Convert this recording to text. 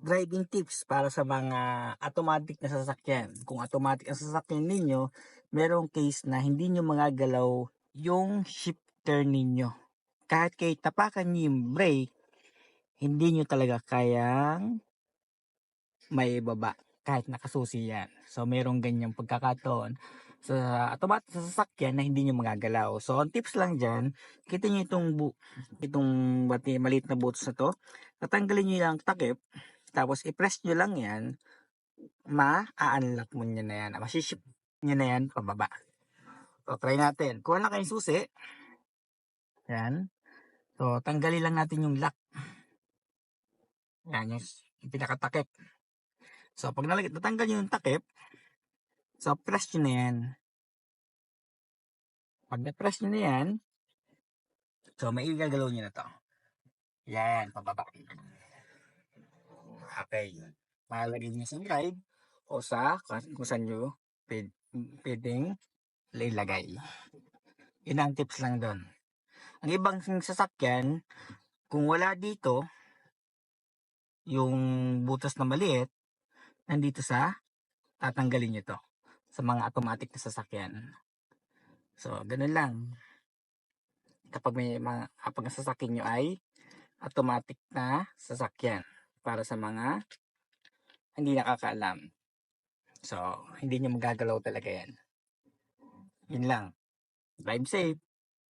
driving tips para sa mga automatic na sasakyan. Kung automatic ang sasakyan ninyo, merong case na hindi nyo magagalaw yung shifter ninyo. Kahit kayo tapakan nyo yung brake, hindi nyo talaga kayang may baba kahit nakasusi yan. So, merong ganyang pagkakataon sa automatic sa sasakyan na hindi nyo magagalaw. So, ang tips lang dyan, kita nyo itong maliit na butas na to, tatanggalin nyo yung takip, tapos i-press nyo lang yan, ma-unlock mo nyo na yan, masiship nyo na yan pababa. So, try natin. Kuha na kayong susi. Yan. So, tanggalin lang natin yung lock. Yan, yung pinakatakip. So, pag natanggal nyo yung takip, so, press nyo na yan. Pag na-press nyo na yan, so, may igagalaw nyo na to. Yan, pababa. Okay. Malagay nyo sa drive o sa kung saan nyo pwedeng ilagay. Yun ang tips lang doon. Ang ibang sasakyan, kung wala dito, yung butas na maliit, nandito tatanggalin nyo to sa mga automatic na sasakyan. So, ganun lang. Kapag kapag ang sasakyan nyo ay automatic na sasakyan para sa mga hindi nakakaalam. So, hindi nyo magagalaw talaga yan. Yun lang. Drive safe.